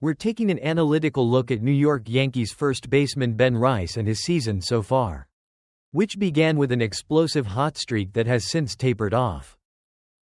We're taking an analytical look at New York Yankees first baseman Ben Rice and his season so far, which began with an explosive hot streak that has since tapered off.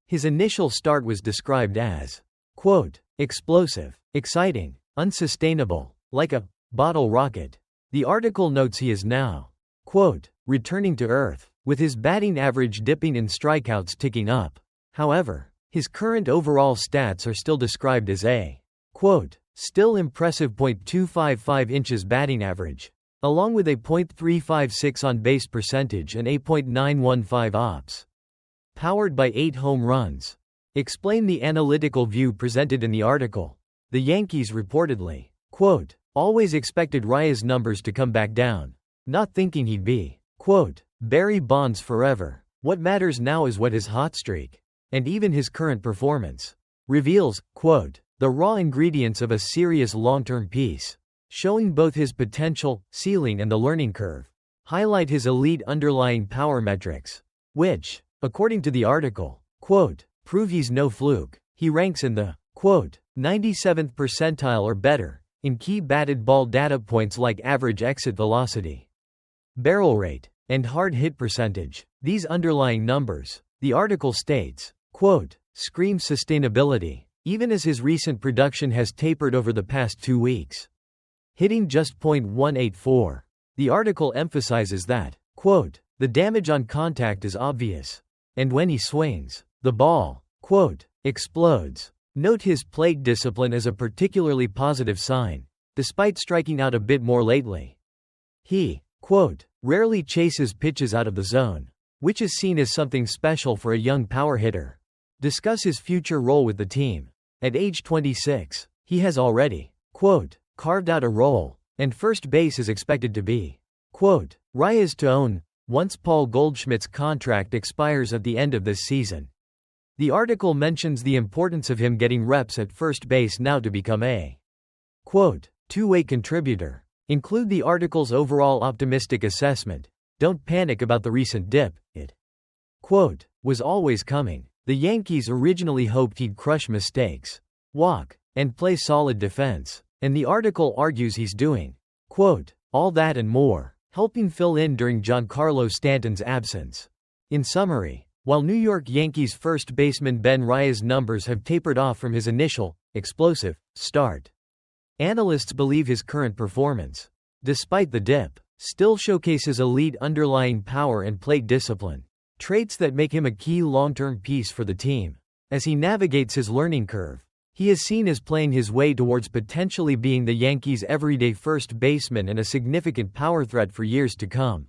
His initial start was described as, quote, explosive, exciting, unsustainable, like a bottle rocket. The article notes he is now, quote, returning to earth, with his batting average dipping and strikeouts ticking up. However, his current overall stats are still described as a, quote, still impressive .255 inches batting average, along with a .356 on-base percentage and a .915 OPS. Powered by 8 home runs. Explain the analytical view presented in the article. The Yankees reportedly, quote, always expected Rice's numbers to come back down, not thinking he'd be, quote, Barry Bonds forever. What matters now is what his hot streak, and even his current performance, reveals, quote, the raw ingredients of a serious long-term piece, showing both his potential, ceiling and the learning curve, highlight his elite underlying power metrics, which, according to the article, quote, prove he's no fluke. He ranks in the, quote, 97th percentile or better, in key batted ball data points like average exit velocity, barrel rate, and hard hit percentage. These underlying numbers, the article states, quote, scream sustainability, even as his recent production has tapered over the past 2 weeks, hitting just .184. The article emphasizes that, quote, the damage on contact is obvious, and when he swings, the ball, quote, explodes. Note his plate discipline as a particularly positive sign, despite striking out a bit more lately. He, quote, rarely chases pitches out of the zone, which is seen as something special for a young power hitter. Discuss his future role with the team. At age 26, he has already, quote, carved out a role, and first base is expected to be, quote, Rice's to own, once Paul Goldschmidt's contract expires at the end of this season. The article mentions the importance of him getting reps at first base now to become a, quote, two-way contributor. Include the article's overall optimistic assessment. Don't panic about the recent dip, it, quote, was always coming. The Yankees originally hoped he'd crush mistakes, walk, and play solid defense, and the article argues he's doing, quote, all that and more, helping fill in during Giancarlo Stanton's absence. In summary, while New York Yankees first baseman Ben Rice's numbers have tapered off from his initial, explosive, start, analysts believe his current performance, despite the dip, still showcases elite underlying power and plate discipline, traits that make him a key long-term piece for the team. As he navigates his learning curve, he is seen as playing his way towards potentially being the Yankees' everyday first baseman and a significant power threat for years to come.